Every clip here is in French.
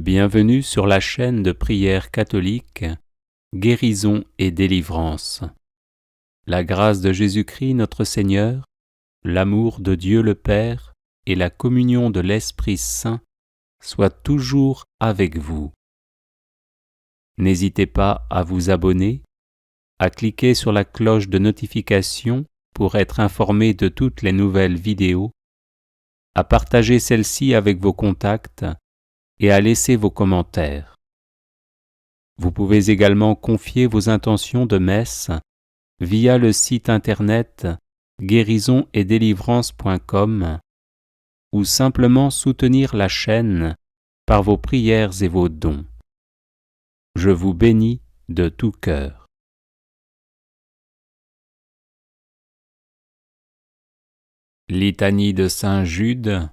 Bienvenue sur la chaîne de prière catholique, Guérison et délivrance. La grâce de Jésus-Christ notre Seigneur, l'amour de Dieu le Père et la communion de l'Esprit Saint soient toujours avec vous. N'hésitez pas à vous abonner, à cliquer sur la cloche de notification pour être informé de toutes les nouvelles vidéos, à partager celle-ci avec vos contacts et à laisser vos commentaires. Vous pouvez également confier vos intentions de messe via le site internet guérisonetdélivrance.com ou simplement soutenir la chaîne par vos prières et vos dons. Je vous bénis de tout cœur. Litanie de Saint Jude,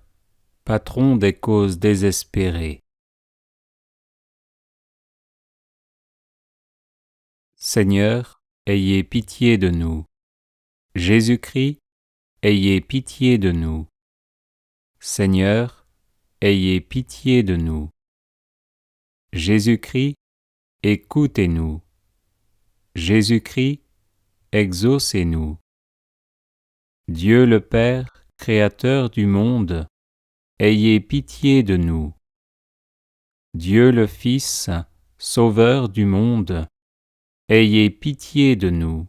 patron des causes désespérées. Seigneur, ayez pitié de nous. Jésus-Christ, ayez pitié de nous. Seigneur, ayez pitié de nous. Jésus-Christ, écoutez-nous. Jésus-Christ, exaucez-nous. Dieu le Père, Créateur du monde, ayez pitié de nous. Dieu le Fils, Sauveur du monde, ayez pitié de nous.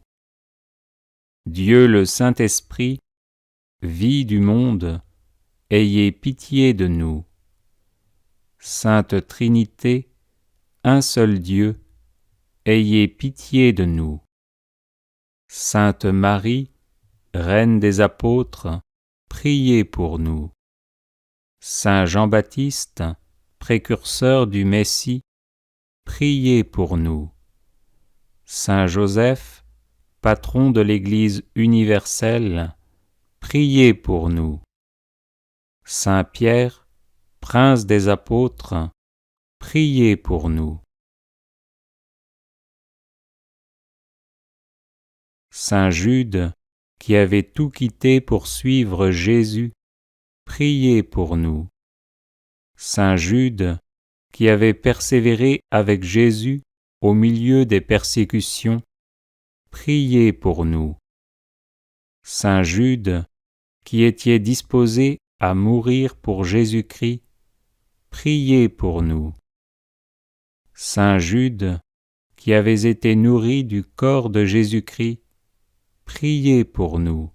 Dieu le Saint-Esprit, vie du monde, ayez pitié de nous. Sainte Trinité, un seul Dieu, ayez pitié de nous. Sainte Marie, Reine des apôtres, priez pour nous. Saint Jean-Baptiste, précurseur du Messie, priez pour nous. Saint Joseph, patron de l'Église universelle, priez pour nous. Saint Pierre, prince des apôtres, priez pour nous. Saint Jude, qui avait tout quitté pour suivre Jésus, priez pour nous. Saint Jude, qui avait persévéré avec Jésus au milieu des persécutions, priez pour nous. Saint Jude, qui étiez disposé à mourir pour Jésus-Christ, priez pour nous. Saint Jude, qui avez été nourri du corps de Jésus-Christ, priez pour nous.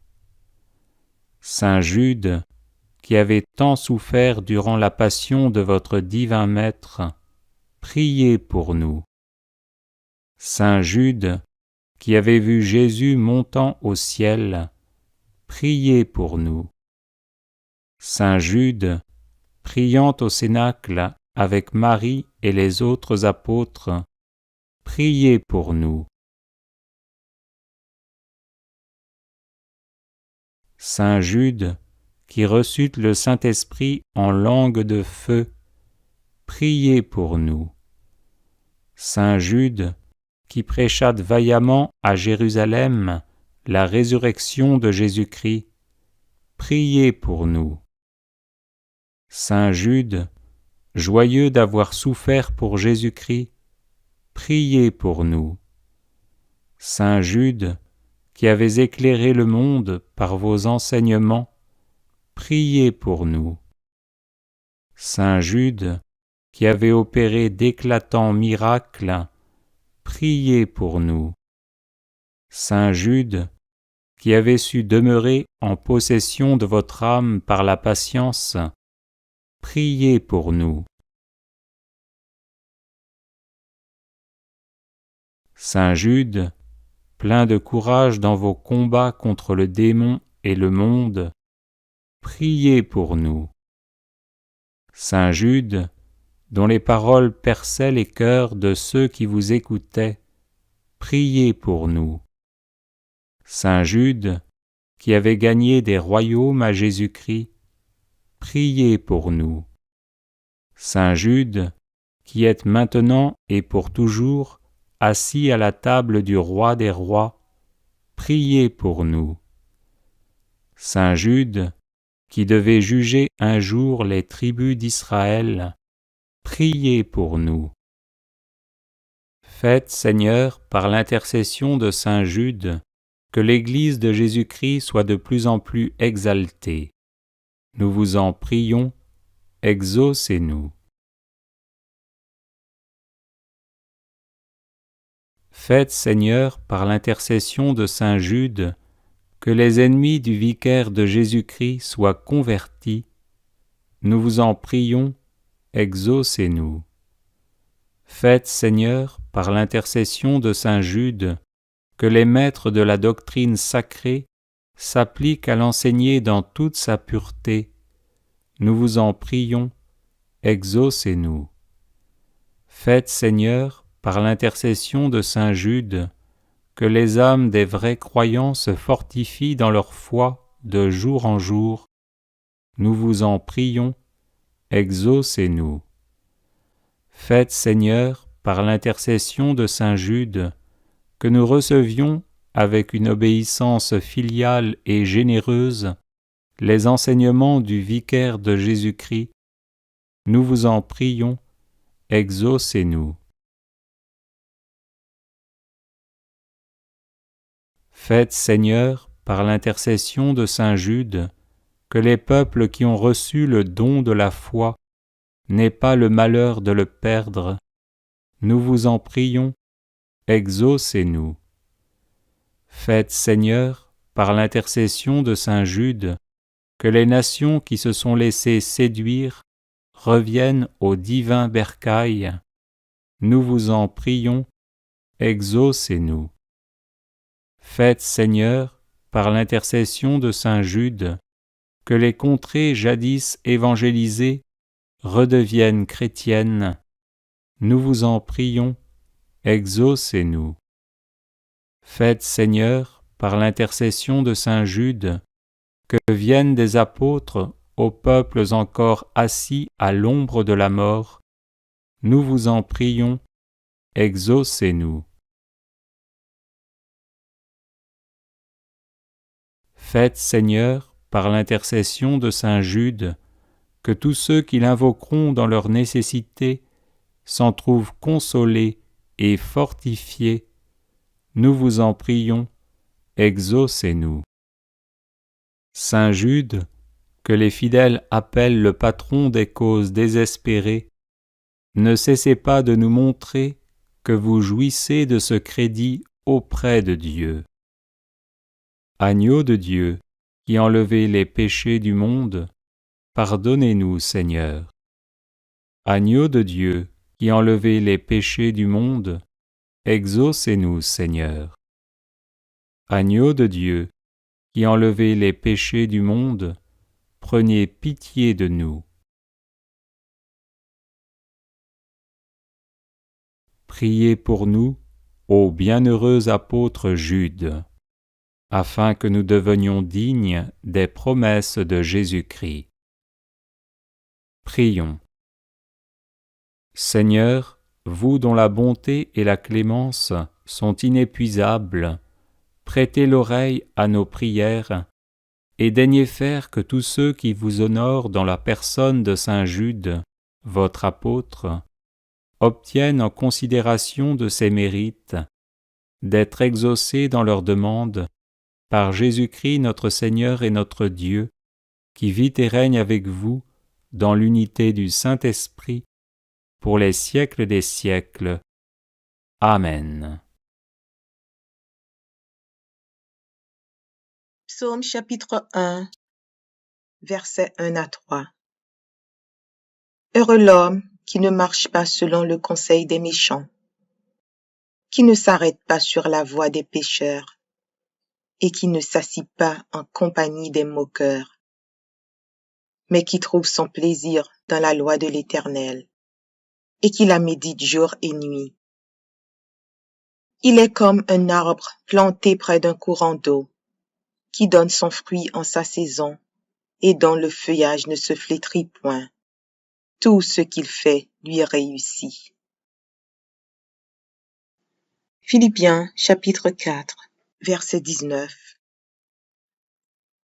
Saint Jude, qui avez tant souffert durant la passion de votre divin Maître, priez pour nous. Saint Jude, qui avez vu Jésus montant au ciel, priez pour nous. Saint Jude, priant au cénacle avec Marie et les autres apôtres, priez pour nous. Saint Jude, qui reçut le Saint-Esprit en langue de feu, priez pour nous. Saint Jude, qui prêcha vaillamment à Jérusalem la résurrection de Jésus-Christ, priez pour nous. Saint Jude, joyeux d'avoir souffert pour Jésus-Christ, priez pour nous. Saint Jude, qui avez éclairé le monde par vos enseignements, priez pour nous. Saint Jude, qui avez opéré d'éclatants miracles, priez pour nous. Saint Jude, qui avez su demeurer en possession de votre âme par la patience, priez pour nous. Saint Jude, plein de courage dans vos combats contre le démon et le monde, priez pour nous. Saint Jude, dont les paroles perçaient les cœurs de ceux qui vous écoutaient, priez pour nous. Saint Jude, qui avez gagné des royaumes à Jésus-Christ, priez pour nous. Saint Jude, qui êtes maintenant et pour toujours assis à la table du Roi des rois, priez pour nous. Saint Jude, qui devait juger un jour les tribus d'Israël, priez pour nous. Faites, Seigneur, par l'intercession de saint Jude, que l'Église de Jésus-Christ soit de plus en plus exaltée. Nous vous en prions, exaucez-nous. Faites, Seigneur, par l'intercession de saint Jude, que les ennemis du vicaire de Jésus-Christ soient convertis. Nous vous en prions, exaucez-nous. Faites, Seigneur, par l'intercession de saint Jude, que les maîtres de la doctrine sacrée s'appliquent à l'enseigner dans toute sa pureté. Nous vous en prions, exaucez-nous. Faites, Seigneur, par l'intercession de saint Jude, que les âmes des vrais croyants se fortifient dans leur foi de jour en jour. Nous vous en prions, exaucez-nous. Faites, Seigneur, par l'intercession de saint Jude, que nous recevions, avec une obéissance filiale et généreuse, les enseignements du vicaire de Jésus-Christ. Nous vous en prions, exaucez-nous. Faites, Seigneur, par l'intercession de saint Jude, que les peuples qui ont reçu le don de la foi n'aient pas le malheur de le perdre. Nous vous en prions, exaucez-nous. Faites, Seigneur, par l'intercession de saint Jude, que les nations qui se sont laissées séduire reviennent au divin bercail. Nous vous en prions, exaucez-nous. Faites, Seigneur, par l'intercession de saint Jude, que les contrées jadis évangélisées redeviennent chrétiennes. Nous vous en prions, exaucez-nous. Faites, Seigneur, par l'intercession de saint Jude, que viennent des apôtres aux peuples encore assis à l'ombre de la mort. Nous vous en prions, exaucez-nous. Faites, Seigneur, par l'intercession de saint Jude, que tous ceux qui l'invoqueront dans leur nécessité s'en trouvent consolés et fortifiés. Nous vous en prions, exaucez-nous. Saint Jude, que les fidèles appellent le patron des causes désespérées, ne cessez pas de nous montrer que vous jouissez de ce crédit auprès de Dieu. Agneau de Dieu, qui enlevez les péchés du monde, pardonnez-nous, Seigneur. Agneau de Dieu, qui enlevez les péchés du monde, exaucez-nous, Seigneur. Agneau de Dieu, qui enlevez les péchés du monde, prenez pitié de nous. Priez pour nous, ô bienheureux apôtre Jude, afin que nous devenions dignes des promesses de Jésus-Christ. Prions. Seigneur, vous dont la bonté et la clémence sont inépuisables, prêtez l'oreille à nos prières et daignez faire que tous ceux qui vous honorent dans la personne de saint Jude, votre apôtre, obtiennent en considération de ses mérites d'être exaucés dans leurs demandes par Jésus-Christ notre Seigneur et notre Dieu, qui vit et règne avec vous dans l'unité du Saint-Esprit, pour les siècles des siècles. Amen. Psaume chapitre 1, versets 1 à 3. Heureux l'homme qui ne marche pas selon le conseil des méchants, qui ne s'arrête pas sur la voie des pécheurs, et qui ne s'assit pas en compagnie des moqueurs, mais qui trouve son plaisir dans la loi de l'Éternel, et qui la médite jour et nuit. Il est comme un arbre planté près d'un courant d'eau, qui donne son fruit en sa saison, et dont le feuillage ne se flétrit point. Tout ce qu'il fait lui réussit. Philippiens chapitre 4, verset 19.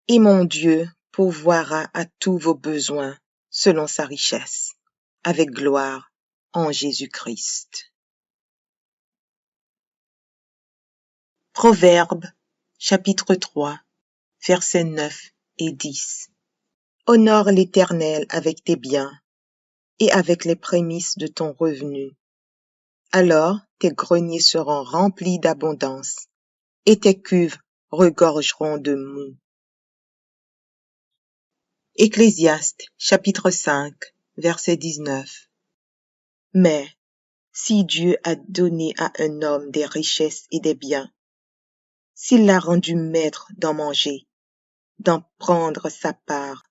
Et mon Dieu pourvoira à tous vos besoins selon sa richesse, avec gloire en Jésus-Christ. Proverbes, chapitre 3, versets 9 et 10. Honore l'Éternel avec tes biens et avec les prémices de ton revenu. Alors tes greniers seront remplis d'abondance et tes cuves regorgeront de moût. Ecclésiaste, chapitre 5, verset 19. Mais si Dieu a donné à un homme des richesses et des biens, s'il l'a rendu maître d'en manger, d'en prendre sa part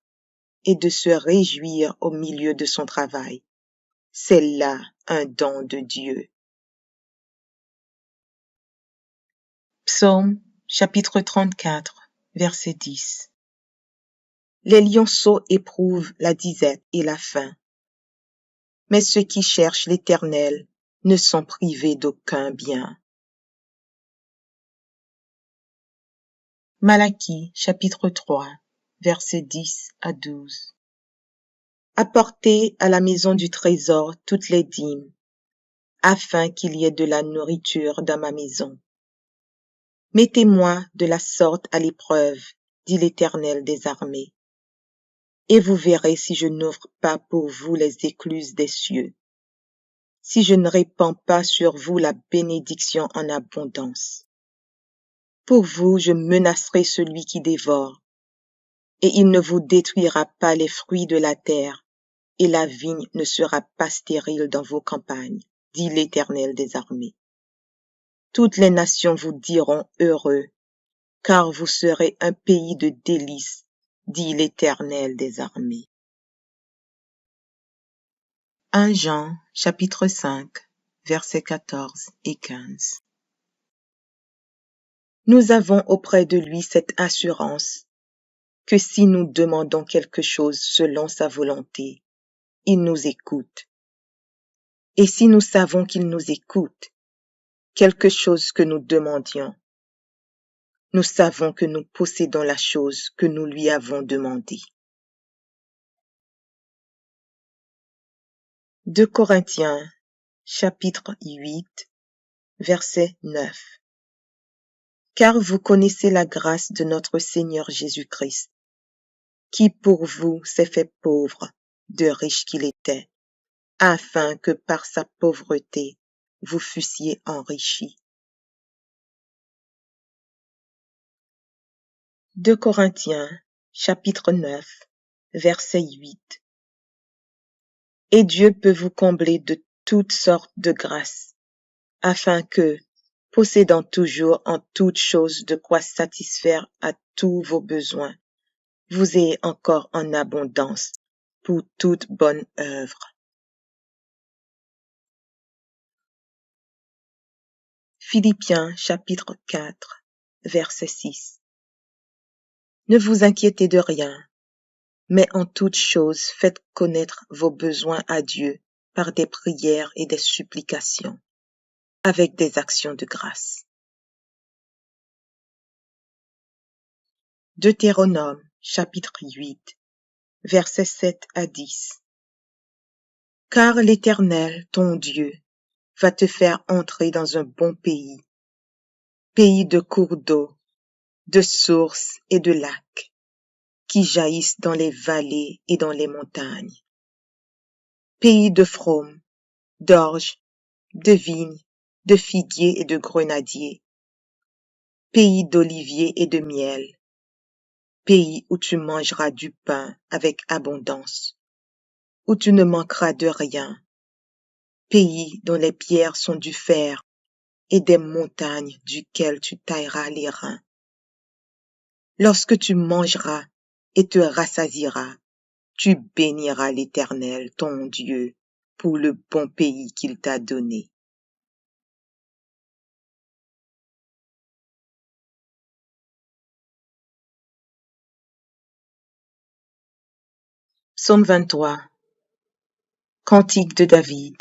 et de se réjouir au milieu de son travail, c'est là un don de Dieu. Psaume, chapitre 34, verset 10. Les lionceaux éprouvent la disette et la faim, mais ceux qui cherchent l'Éternel ne sont privés d'aucun bien. Malachie, chapitre 3, versets 10 à 12. Apportez à la maison du trésor toutes les dîmes, afin qu'il y ait de la nourriture dans ma maison. Mettez-moi de la sorte à l'épreuve, dit l'Éternel des armées, et vous verrez si je n'ouvre pas pour vous les écluses des cieux, si je ne répands pas sur vous la bénédiction en abondance. Pour vous, je menacerai celui qui dévore, et il ne vous détruira pas les fruits de la terre, et la vigne ne sera pas stérile dans vos campagnes, dit l'Éternel des armées. Toutes les nations vous diront heureux, car vous serez un pays de délices, dit l'Éternel des armées. 1 Jean, chapitre 5, versets 14 et 15. Nous avons auprès de lui cette assurance, que si nous demandons quelque chose selon sa volonté, il nous écoute. Et si nous savons qu'il nous écoute, quelque chose que nous demandions, nous savons que nous possédons la chose que nous lui avons demandée. 2 Corinthiens, chapitre 8, verset 9. Car vous connaissez la grâce de notre Seigneur Jésus-Christ, qui pour vous s'est fait pauvre, de riche qu'il était, afin que par sa pauvreté vous fussiez enrichis. 2 Corinthiens, chapitre 9, verset 8. Et Dieu peut vous combler de toutes sortes de grâces, afin que, possédant toujours en toutes choses de quoi satisfaire à tous vos besoins, vous ayez encore en abondance pour toute bonne œuvre. Philippiens, chapitre 4, verset 6. Ne vous inquiétez de rien, mais en toutes choses faites connaître vos besoins à Dieu par des prières et des supplications, avec des actions de grâce. Deutéronome, chapitre 8, versets 7 à 10. Car l'Éternel, ton Dieu, va te faire entrer dans un bon pays, pays de cours d'eau, de sources et de lacs, qui jaillissent dans les vallées et dans les montagnes. Pays de fraumes, d'orges, de vignes, de figuiers et de grenadiers. Pays d'oliviers et de miel. Pays où tu mangeras du pain avec abondance, où tu ne manqueras de rien. Pays dont les pierres sont du fer et des montagnes duquel tu tailleras les reins. Lorsque tu mangeras et te rassasieras, tu béniras l'Éternel, ton Dieu, pour le bon pays qu'il t'a donné. Psaume 23. Cantique de David.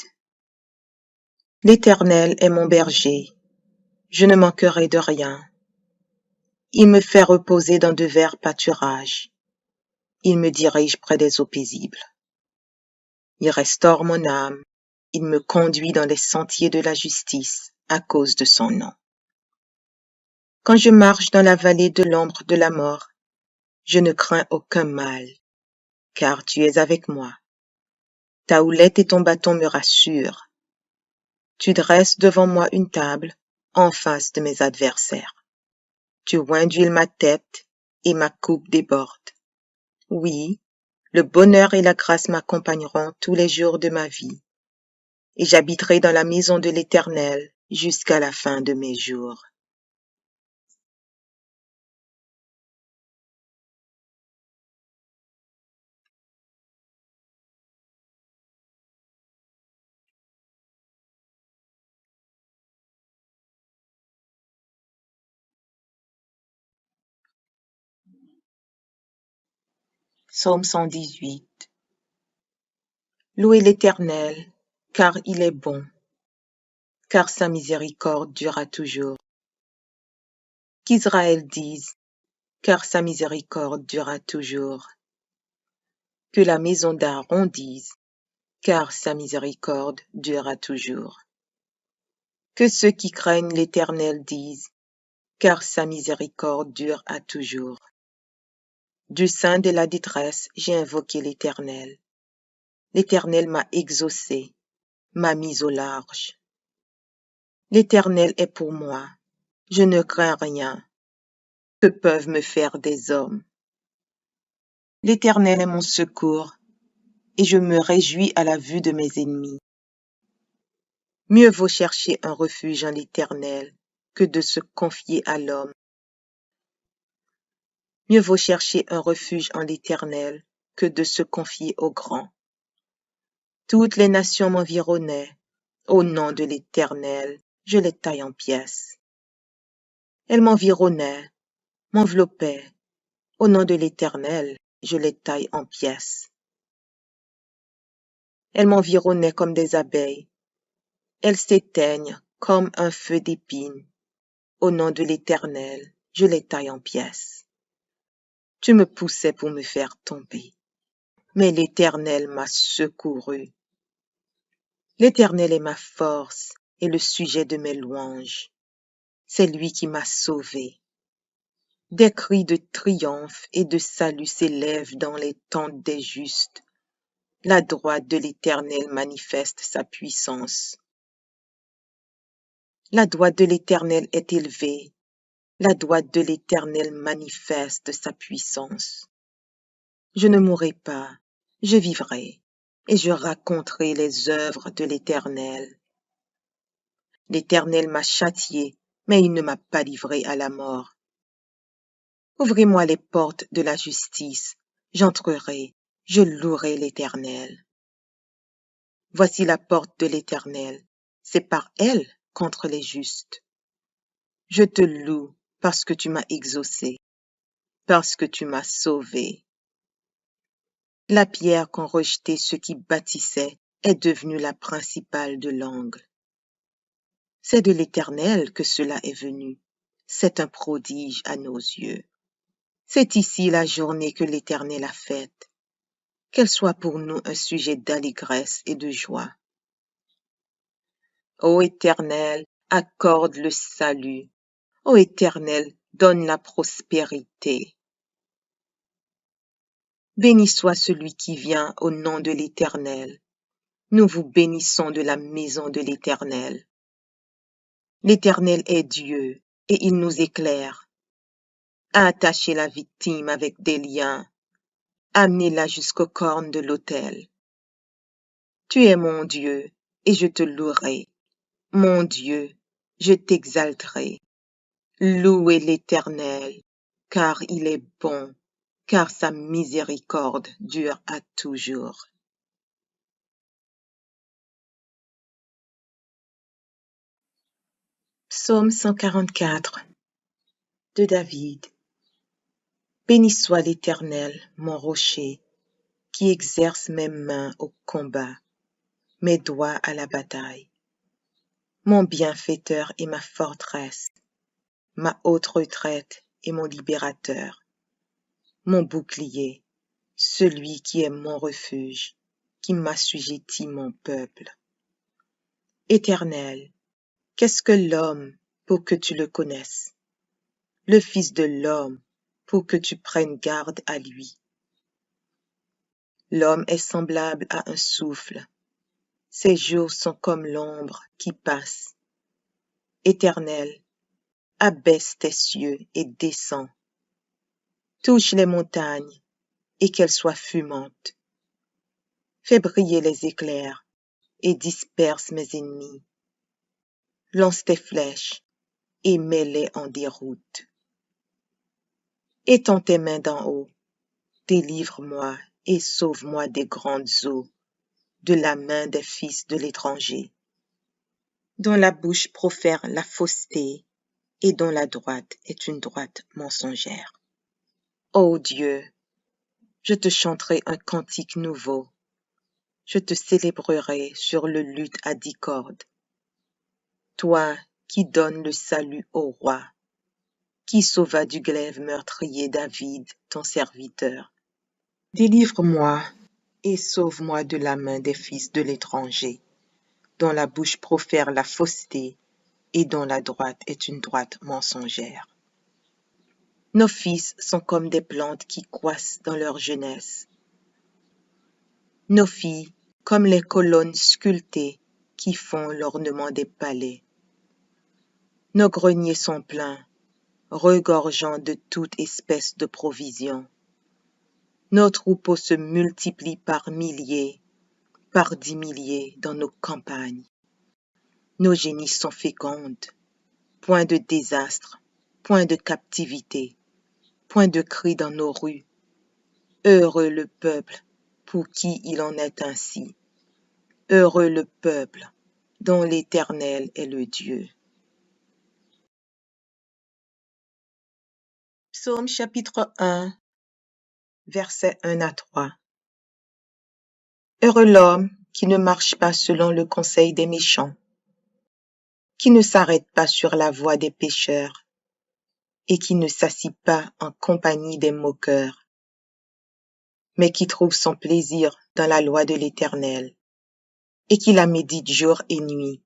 L'Éternel est mon berger, je ne manquerai de rien. Il me fait reposer dans de verts pâturages. Il me dirige près des eaux paisibles. Il restaure mon âme. Il me conduit dans les sentiers de la justice à cause de son nom. Quand je marche dans la vallée de l'ombre de la mort, je ne crains aucun mal, car tu es avec moi. Ta houlette et ton bâton me rassurent. Tu dresses devant moi une table en face de mes adversaires. Tu oins d'huile ma tête et ma coupe déborde. Oui, le bonheur et la grâce m'accompagneront tous les jours de ma vie, et j'habiterai dans la maison de l'Éternel jusqu'à la fin de mes jours. Psaume 118. Louez l'Éternel, car il est bon, car sa miséricorde durera toujours. Qu'Israël dise, car sa miséricorde durera toujours. Que la maison d'Aaron dise, car sa miséricorde durera toujours. Que ceux qui craignent l'Éternel disent, car sa miséricorde dure à toujours. Du sein de la détresse, j'ai invoqué l'Éternel. L'Éternel m'a exaucé, m'a mis au large. L'Éternel est pour moi, je ne crains rien. Que peuvent me faire des hommes? L'Éternel est mon secours, et je me réjouis à la vue de mes ennemis. Mieux vaut chercher un refuge en l'Éternel que de se confier à l'homme. Mieux vaut chercher un refuge en l'Éternel que de se confier au grand. Toutes les nations m'environnaient. Au nom de l'Éternel, je les taille en pièces. Elles m'environnaient, m'enveloppaient. Au nom de l'Éternel, je les taille en pièces. Elles m'environnaient comme des abeilles. Elles s'éteignent comme un feu d'épines. Au nom de l'Éternel, je les taille en pièces. Tu me poussais pour me faire tomber, mais l'Éternel m'a secouru. L'Éternel est ma force et le sujet de mes louanges. C'est lui qui m'a sauvé. Des cris de triomphe et de salut s'élèvent dans les tentes des justes. La droite de l'Éternel manifeste sa puissance. La droite de l'Éternel est élevée. La droite de l'Éternel manifeste sa puissance. Je ne mourrai pas, je vivrai, et je raconterai les œuvres de l'Éternel. L'Éternel m'a châtié, mais il ne m'a pas livré à la mort. Ouvrez-moi les portes de la justice, j'entrerai, je louerai l'Éternel. Voici la porte de l'Éternel, c'est par elle contre les justes. Je te loue parce que tu m'as exaucé, parce que tu m'as sauvé. La pierre qu'ont rejetée ceux qui bâtissaient est devenue la principale de l'angle. C'est de l'Éternel que cela est venu, c'est un prodige à nos yeux. C'est ici la journée que l'Éternel a faite, qu'elle soit pour nous un sujet d'allégresse et de joie. Ô Éternel, accorde le salut. Ô Éternel, donne la prospérité. Béni soit celui qui vient au nom de l'Éternel. Nous vous bénissons de la maison de l'Éternel. L'Éternel est Dieu, et il nous éclaire. Attachez la victime avec des liens. Amenez-la jusqu'aux cornes de l'autel. Tu es mon Dieu, et je te louerai. Mon Dieu, je t'exalterai. Louez l'Éternel, car il est bon, car sa miséricorde dure à toujours. Psaume 144 de David. Béni soit l'Éternel, mon rocher, qui exerce mes mains au combat, mes doigts à la bataille. Mon bienfaiteur et ma forteresse, ma haute retraite et mon libérateur, mon bouclier, celui qui est mon refuge, qui m'assujettit mon peuple. Éternel, qu'est-ce que l'homme pour que tu le connaisses? Le Fils de l'homme pour que tu prennes garde à lui. L'homme est semblable à un souffle. Ses jours sont comme l'ombre qui passe. Éternel, abaisse tes cieux et descends. Touche les montagnes et qu'elles soient fumantes. Fais briller les éclairs et disperse mes ennemis. Lance tes flèches et mets-les en déroute. Étends tes mains d'en haut, délivre-moi et sauve-moi des grandes eaux, de la main des fils de l'étranger, dont la bouche profère la fausseté et dont la droite est une droite mensongère. Ô Dieu, je te chanterai un cantique nouveau, je te célébrerai sur le luth à 10 cordes. Toi qui donnes le salut au roi, qui sauva du glaive meurtrier David, ton serviteur. Délivre-moi et sauve-moi de la main des fils de l'étranger, dont la bouche profère la fausseté et dont la droite est une droite mensongère. Nos fils sont comme des plantes qui croissent dans leur jeunesse. Nos filles comme les colonnes sculptées qui font l'ornement des palais. Nos greniers sont pleins, regorgeant de toute espèce de provisions. Nos troupeaux se multiplient par milliers, par 10 milliers dans nos campagnes. Nos génisses sont fécondes, point de désastre, point de captivité, point de cri dans nos rues. Heureux le peuple pour qui il en est ainsi. Heureux le peuple dont l'Éternel est le Dieu. Psaume chapitre 1, versets 1 à 3. Heureux l'homme qui ne marche pas selon le conseil des méchants, qui ne s'arrête pas sur la voie des pécheurs, et qui ne s'assit pas en compagnie des moqueurs, mais qui trouve son plaisir dans la loi de l'Éternel, et qui la médite jour et nuit.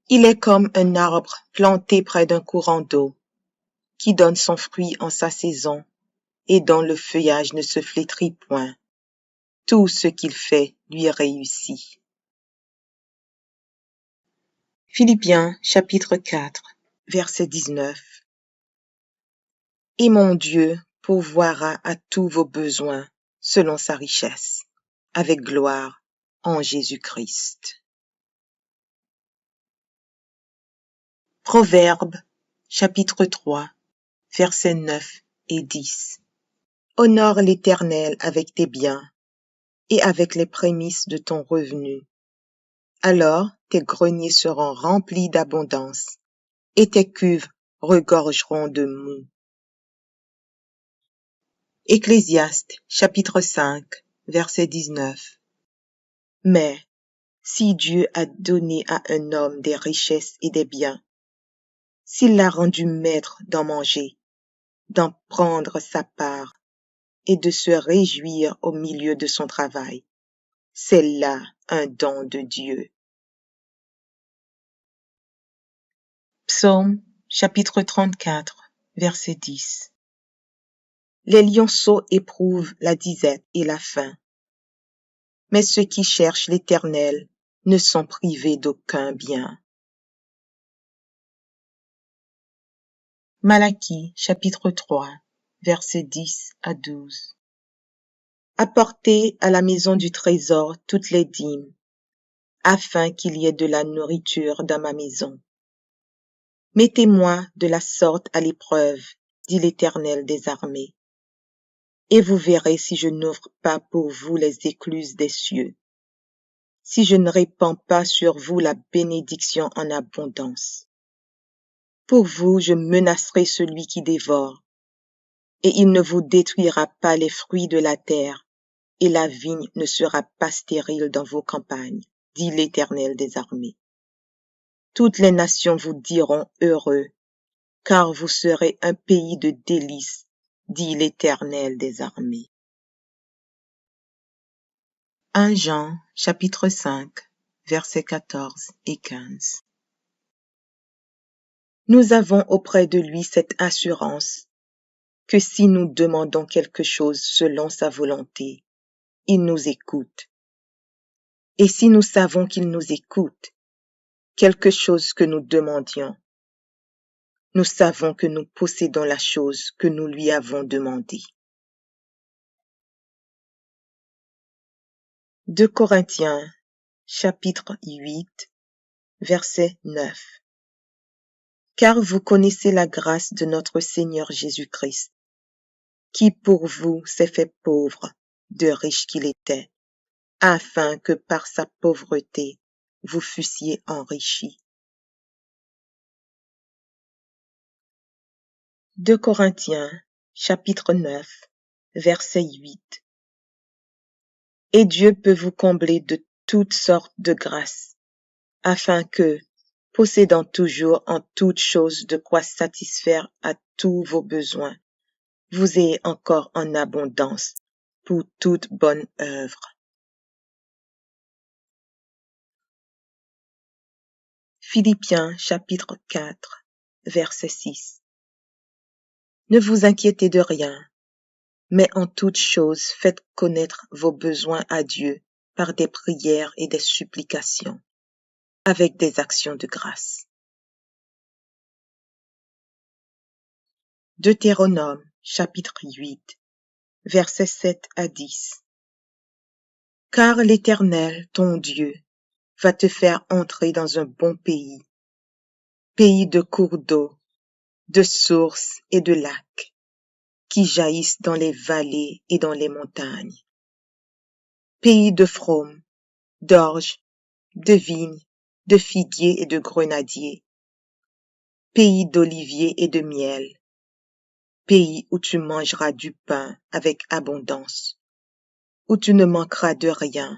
Il est comme un arbre planté près d'un courant d'eau, qui donne son fruit en sa saison, et dont le feuillage ne se flétrit point. Tout ce qu'il fait lui réussit. Philippiens chapitre 4, verset 19. Et mon Dieu pourvoira à tous vos besoins selon sa richesse, avec gloire en Jésus-Christ. Proverbes chapitre 3, versets 9 et 10. Honore l'Éternel avec tes biens et avec les prémices de ton revenu. Alors tes greniers seront remplis d'abondance et tes cuves regorgeront de moût. Ecclésiaste chapitre 5, verset 19. Mais si Dieu a donné à un homme des richesses et des biens, s'il l'a rendu maître d'en manger, d'en prendre sa part et de se réjouir au milieu de son travail, c'est là un don de Dieu. Psaume chapitre 34, verset 10. Les lionceaux éprouvent la disette et la faim, mais ceux qui cherchent l'Éternel ne sont privés d'aucun bien. Malachie chapitre 3, versets 10 à 12. Apportez à la maison du trésor toutes les dîmes, afin qu'il y ait de la nourriture dans ma maison. Mettez-moi de la sorte à l'épreuve, dit l'Éternel des armées, et vous verrez si je n'ouvre pas pour vous les écluses des cieux, si je ne répands pas sur vous la bénédiction en abondance. Pour vous, je menacerai celui qui dévore, et il ne vous détruira pas les fruits de la terre, et la vigne ne sera pas stérile dans vos campagnes, dit l'Éternel des armées. Toutes les nations vous diront heureux, car vous serez un pays de délices, dit l'Éternel des armées. 1 Jean, chapitre 5, versets 14 et 15. Nous avons auprès de lui cette assurance que si nous demandons quelque chose selon sa volonté, il nous écoute. Et si nous savons qu'il nous écoute, quelque chose que nous demandions, nous savons que nous possédons la chose que nous lui avons demandée. 2 Corinthiens, chapitre 8, verset 9. Car vous connaissez la grâce de notre Seigneur Jésus-Christ, qui pour vous s'est fait pauvre, de riche qu'il était, afin que par sa pauvreté vous fussiez enrichis. 2 Corinthiens, chapitre 9, verset 8. Et Dieu peut vous combler de toutes sortes de grâces, afin que, possédant toujours en toutes choses de quoi satisfaire à tous vos besoins, vous ayez encore en abondance pour toute bonne œuvre. Philippiens chapitre 4, verset 6. Ne vous inquiétez de rien, mais en toutes choses faites connaître vos besoins à Dieu par des prières et des supplications, avec des actions de grâce. Deutéronome chapitre 8, versets 7 à 10. Car l'Éternel, ton Dieu, va te faire entrer dans un bon pays, pays de cours d'eau, de sources et de lacs, qui jaillissent dans les vallées et dans les montagnes, pays de fraumes, d'orges, de vignes, de figuiers et de grenadiers, pays d'oliviers et de miel, pays où tu mangeras du pain avec abondance, où tu ne manqueras de rien,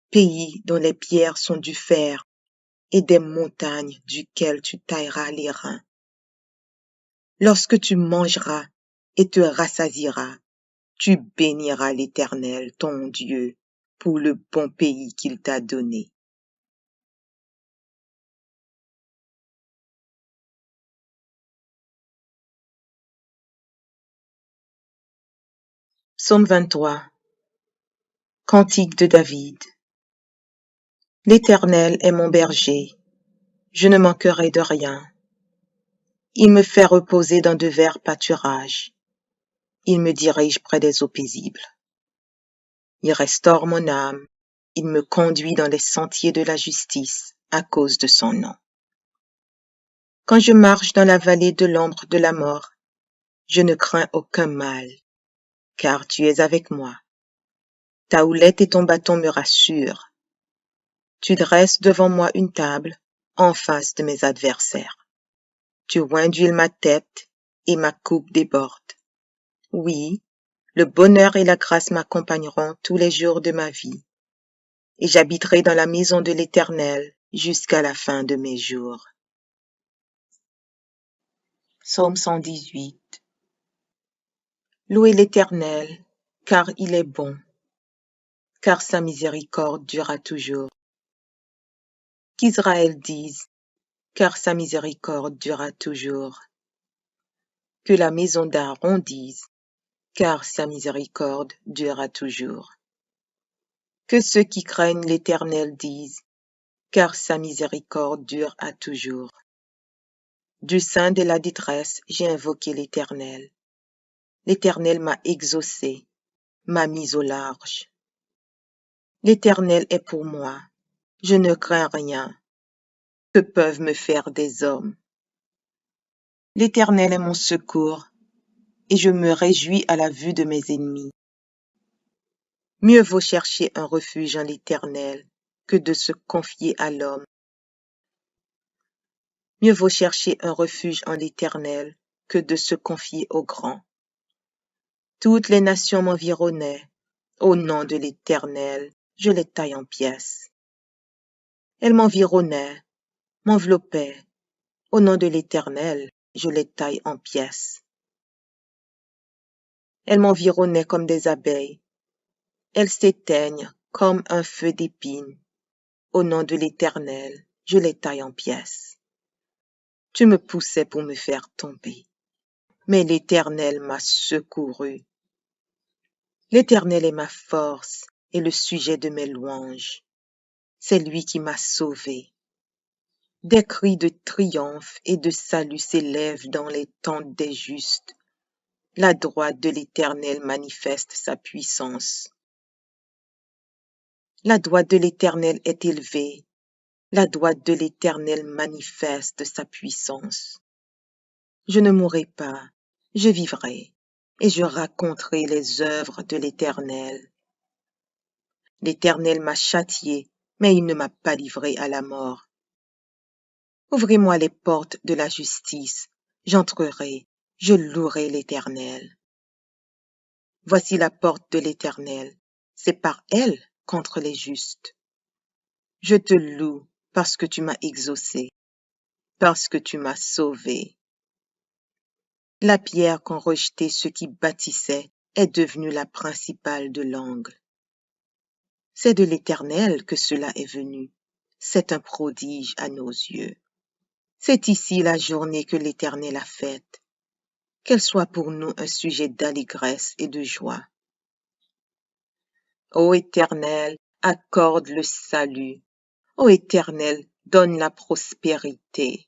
pays dont les pierres sont du fer et des montagnes duquel tu tailleras les reins. Lorsque tu mangeras et te rassasieras, tu béniras l'Éternel, ton Dieu, pour le bon pays qu'il t'a donné. Psaume 23. Cantique de David. L'Éternel est mon berger, je ne manquerai de rien. Il me fait reposer dans de verts pâturages. Il me dirige près des eaux paisibles. Il restaure mon âme. Il me conduit dans les sentiers de la justice à cause de son nom. Quand je marche dans la vallée de l'ombre de la mort, je ne crains aucun mal, car tu es avec moi. Ta houlette et ton bâton me rassurent. Tu dresses devant moi une table en face de mes adversaires. Tu oins d'huile ma tête et ma coupe déborde. Oui, le bonheur et la grâce m'accompagneront tous les jours de ma vie, et j'habiterai dans la maison de l'Éternel jusqu'à la fin de mes jours. Psaume 118. Louez l'Éternel, car il est bon, car sa miséricorde durera toujours. Qu'Israël dise, car sa miséricorde durera toujours. Que la maison d'Aaron dise, car sa miséricorde durera toujours. Que ceux qui craignent l'Éternel disent, car sa miséricorde dure à toujours. Du sein de la détresse, j'ai invoqué l'Éternel. L'Éternel m'a exaucé, m'a mis au large. L'Éternel est pour moi, je ne crains rien. Que peuvent me faire des hommes? L'Éternel est mon secours, et je me réjouis à la vue de mes ennemis. Mieux vaut chercher un refuge en l'Éternel que de se confier à l'homme. Mieux vaut chercher un refuge en l'Éternel que de se confier au grand. Toutes les nations m'environnaient. Au nom de l'Éternel, je les taille en pièces. Elles m'environnaient, m'enveloppaient. Au nom de l'Éternel, je les taille en pièces. Elles m'environnaient comme des abeilles. Elles s'éteignent comme un feu d'épine. Au nom de l'Éternel, je les taille en pièces. Tu me poussais pour me faire tomber, mais l'Éternel m'a secouru. L'Éternel est ma force et le sujet de mes louanges. C'est lui qui m'a sauvé. Des cris de triomphe et de salut s'élèvent dans les tentes des justes. La droite de l'Éternel manifeste sa puissance. La droite de l'Éternel est élevée. La droite de l'Éternel manifeste sa puissance. Je ne mourrai pas, je vivrai, et je raconterai les œuvres de l'Éternel. L'Éternel m'a châtié, mais il ne m'a pas livré à la mort. Ouvrez-moi les portes de la justice, j'entrerai, je louerai l'Éternel. Voici la porte de l'Éternel, c'est par elle contre les justes. Je te loue parce que tu m'as exaucé, parce que tu m'as sauvé. La pierre qu'ont rejetée ceux qui bâtissaient est devenue la principale de l'angle. C'est de l'Éternel que cela est venu. C'est un prodige à nos yeux. C'est ici la journée que l'Éternel a faite. Qu'elle soit pour nous un sujet d'allégresse et de joie. Ô Éternel, accorde le salut. Ô Éternel, donne la prospérité.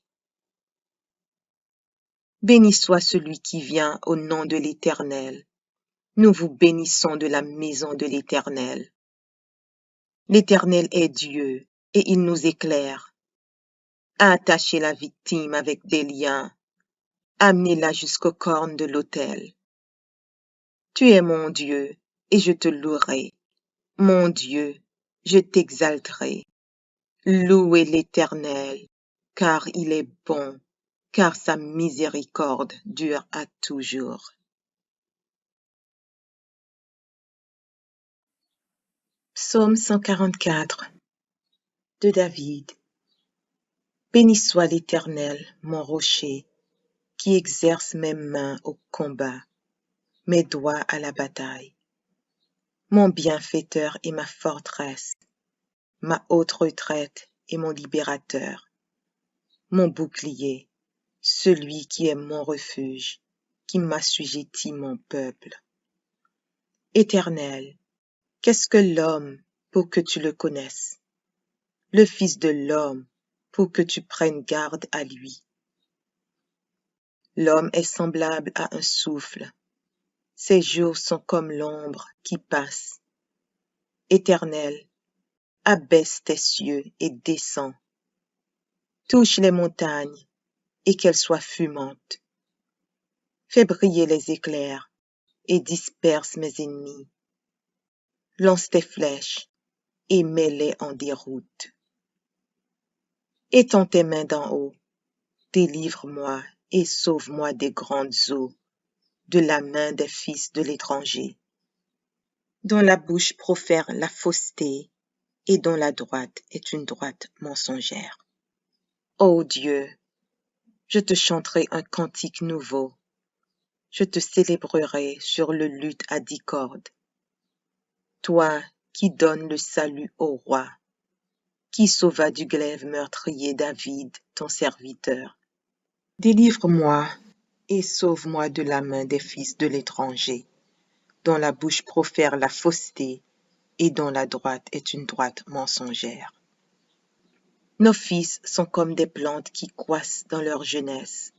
Béni soit celui qui vient au nom de l'Éternel. Nous vous bénissons de la maison de l'Éternel. L'Éternel est Dieu, et il nous éclaire. Attachez la victime avec des liens. Amenez-la jusqu'aux cornes de l'autel. Tu es mon Dieu, et je te louerai. Mon Dieu, je t'exalterai. Louez l'Éternel, car il est bon, car sa miséricorde dure à toujours. Psaume 144 de David. Béni soit l'Éternel, mon rocher, qui exerce mes mains au combat, mes doigts à la bataille. Mon bienfaiteur et ma forteresse, ma haute retraite et mon libérateur, mon bouclier, celui qui est mon refuge, qui m'assujettit mon peuple. Éternel, qu'est-ce que l'homme pour que tu le connaisses? Le Fils de l'homme pour que tu prennes garde à lui. L'homme est semblable à un souffle. Ses jours sont comme l'ombre qui passe. Éternel, abaisse tes cieux et descends. Touche les montagnes et qu'elles soient fumantes. Fais briller les éclairs et disperse mes ennemis. Lance tes flèches et mets-les en déroute. Étends tes mains d'en haut, délivre-moi et sauve-moi des grandes eaux, de la main des fils de l'étranger, dont la bouche profère la fausseté et dont la droite est une droite mensongère. Ô Dieu, je te chanterai un cantique nouveau, je te célébrerai sur le luth à 10 cordes. Toi qui donnes le salut au roi, qui sauva du glaive meurtrier David, ton serviteur. Délivre-moi et sauve-moi de la main des fils de l'étranger, dont la bouche profère la fausseté et dont la droite est une droite mensongère. Nos fils sont comme des plantes qui croissent dans leur jeunesse.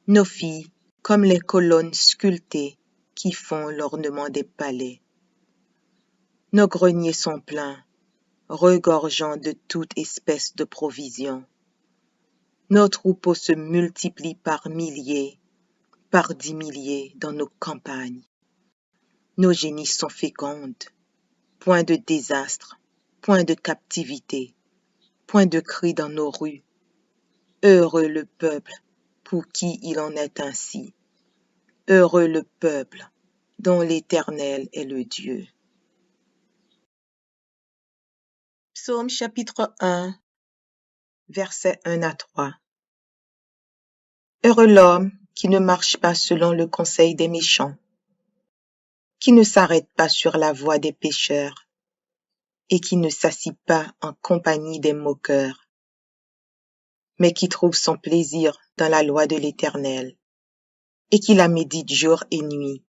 Nos filles comme les colonnes sculptées qui font l'ornement des palais. Nos greniers sont pleins, regorgeant de toute espèce de provisions. Nos troupeaux se multiplient par milliers, par 10 milliers dans nos campagnes. Nos génisses sont fécondes, point de désastre, point de captivité, point de cris dans nos rues. Heureux le peuple pour qui il en est ainsi. Heureux le peuple dont l'Éternel est le Dieu. Psaume chapitre 1, versets 1 à 3. Heureux l'homme qui ne marche pas selon le conseil des méchants, qui ne s'arrête pas sur la voie des pécheurs et qui ne s'assit pas en compagnie des moqueurs, mais qui trouve son plaisir dans la loi de l'Éternel et qui la médite jour et nuit.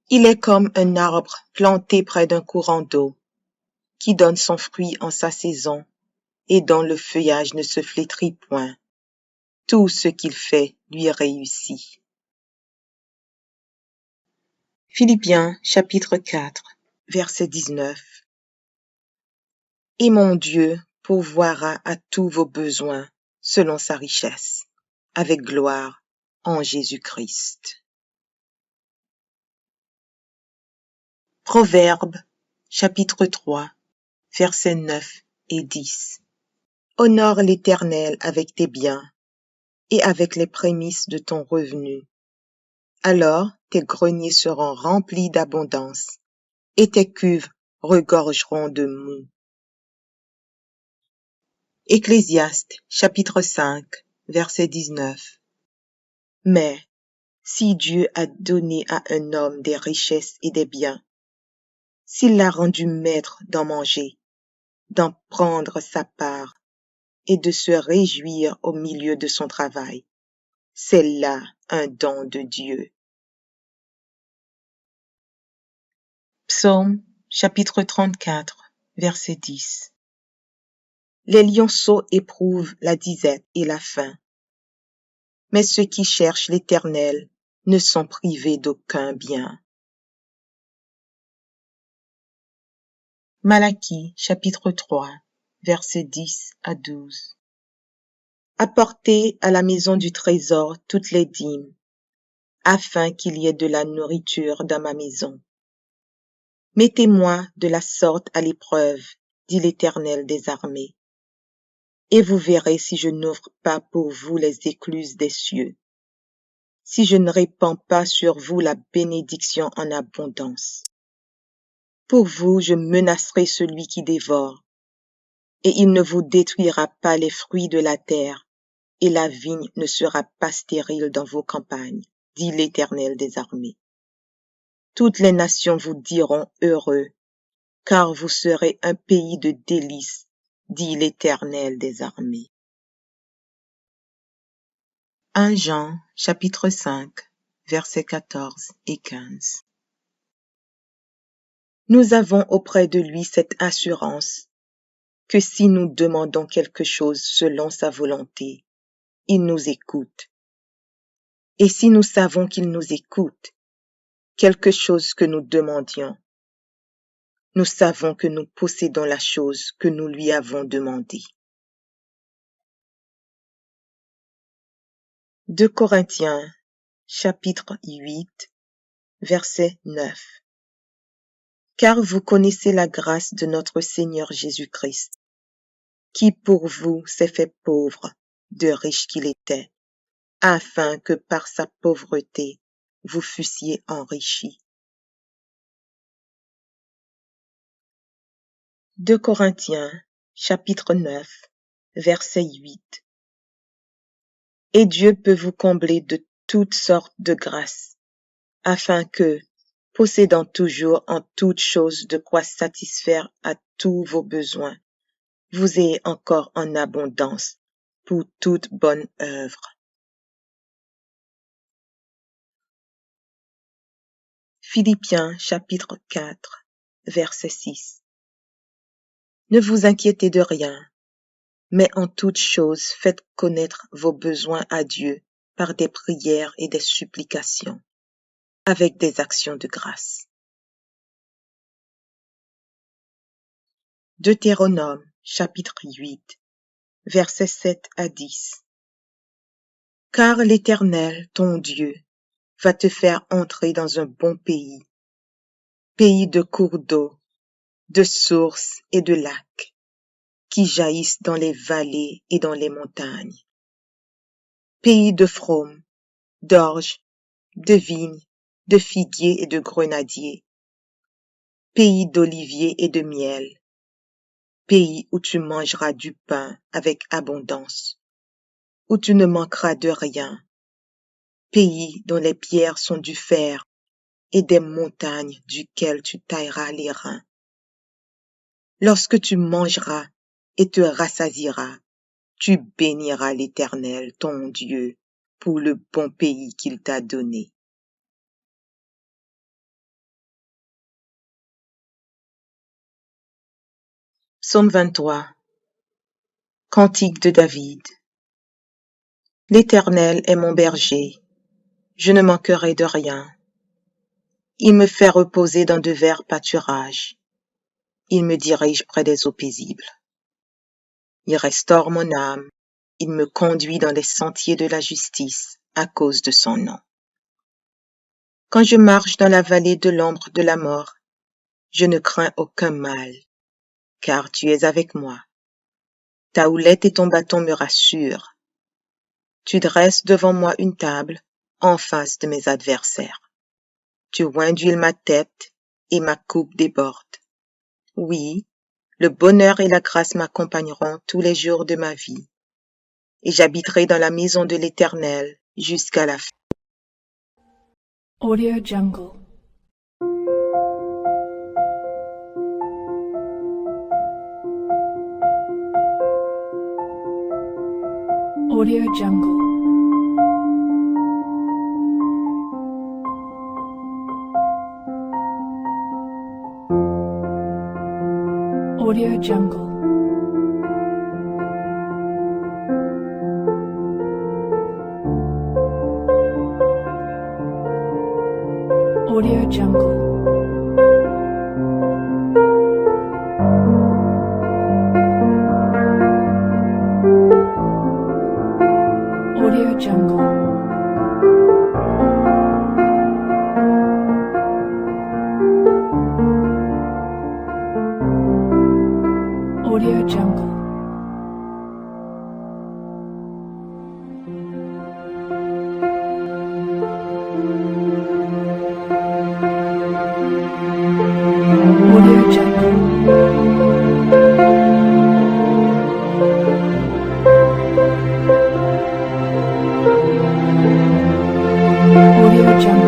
Il est comme un arbre planté près d'un courant d'eau, qui donne son fruit en sa saison et dont le feuillage ne se flétrit point. Tout ce qu'il fait lui réussit. Philippiens chapitre 4, verset 19. Et mon Dieu pourvoira à tous vos besoins selon sa richesse, avec gloire en Jésus-Christ. Proverbes chapitre 3, versets 9 et 10. Honore l'Éternel avec tes biens et avec les prémices de ton revenu. Alors tes greniers seront remplis d'abondance et tes cuves regorgeront de moût. Ecclésiaste chapitre 5, verset 19. Mais si Dieu a donné à un homme des richesses et des biens, s'il l'a rendu maître d'en manger, d'en prendre sa part et de se réjouir au milieu de son travail, c'est là un don de Dieu. Psaume chapitre 34, verset 10. Les lionceaux éprouvent la disette et la faim, mais ceux qui cherchent l'Éternel ne sont privés d'aucun bien. Malachie chapitre 3, versets 10 à 12. Apportez à la maison du trésor toutes les dîmes, afin qu'il y ait de la nourriture dans ma maison. Mettez-moi de la sorte à l'épreuve, dit l'Éternel des armées, et vous verrez si je n'ouvre pas pour vous les écluses des cieux, si je ne répands pas sur vous la bénédiction en abondance. Pour vous, je menacerai celui qui dévore, et il ne vous détruira pas les fruits de la terre, et la vigne ne sera pas stérile dans vos campagnes, dit l'Éternel des armées. Toutes les nations vous diront heureux, car vous serez un pays de délices, dit l'Éternel des armées. 1 Jean, chapitre 5, versets 14 et 15. Nous avons auprès de lui cette assurance, que si nous demandons quelque chose selon sa volonté, il nous écoute. Et si nous savons qu'il nous écoute, quelque chose que nous demandions, nous savons que nous possédons la chose que nous lui avons demandée. 2 Corinthiens, chapitre 8, verset 9. Car vous connaissez la grâce de notre Seigneur Jésus-Christ, qui pour vous s'est fait pauvre, de riche qu'il était, afin que par sa pauvreté vous fussiez enrichis. 2 Corinthiens, chapitre 9, verset 8. Et Dieu peut vous combler de toutes sortes de grâces, afin que, possédant toujours en toutes choses de quoi satisfaire à tous vos besoins, vous ayez encore en abondance pour toute bonne œuvre. Philippiens chapitre 4, verset 6. Ne vous inquiétez de rien, mais en toutes choses faites connaître vos besoins à Dieu par des prières et des supplications, avec des actions de grâce. Deutéronome chapitre 8, versets 7 à 10. Car l'Éternel, ton Dieu, va te faire entrer dans un bon pays, pays de cours d'eau, de sources et de lacs, qui jaillissent dans les vallées et dans les montagnes. Pays de fraumes, d'orges, de vignes, de figuiers et de grenadiers. Pays d'oliviers et de miel. Pays où tu mangeras du pain avec abondance, où tu ne manqueras de rien. Pays dont les pierres sont du fer et des montagnes duquel tu tailleras les reins. Lorsque tu mangeras et te rassasieras, tu béniras l'Éternel, ton Dieu, pour le bon pays qu'il t'a donné. Psaume 23. Cantique de David. L'Éternel est mon berger, je ne manquerai de rien. Il me fait reposer dans de verts pâturages. Il me dirige près des eaux paisibles. Il restaure mon âme. Il me conduit dans les sentiers de la justice à cause de son nom. Quand je marche dans la vallée de l'ombre de la mort, je ne crains aucun mal, car tu es avec moi. Ta houlette et ton bâton me rassurent. Tu dresses devant moi une table en face de mes adversaires. Tu oins d'huile ma tête et ma coupe déborde. Oui, le bonheur et la grâce m'accompagneront tous les jours de ma vie, et j'habiterai dans la maison de l'Éternel jusqu'à la fin. Audio Jungle. Audio Jungle. Audio Jungle. Audio Jungle. Audio Jungle. Audio Jungle. Audio Jungle. Audio Jungle. Audio Jungle. Audio Jungle.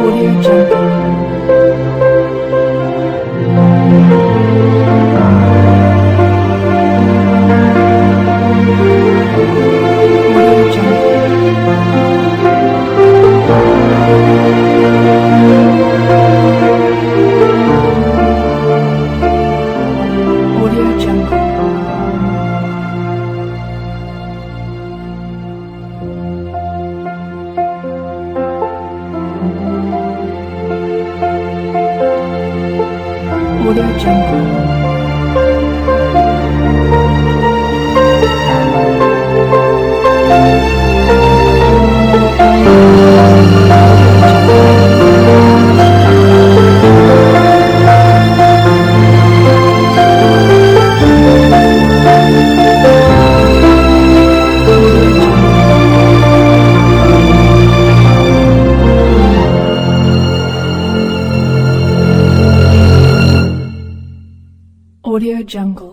Audio Jungle. Audio Jungle. Audio Jungle.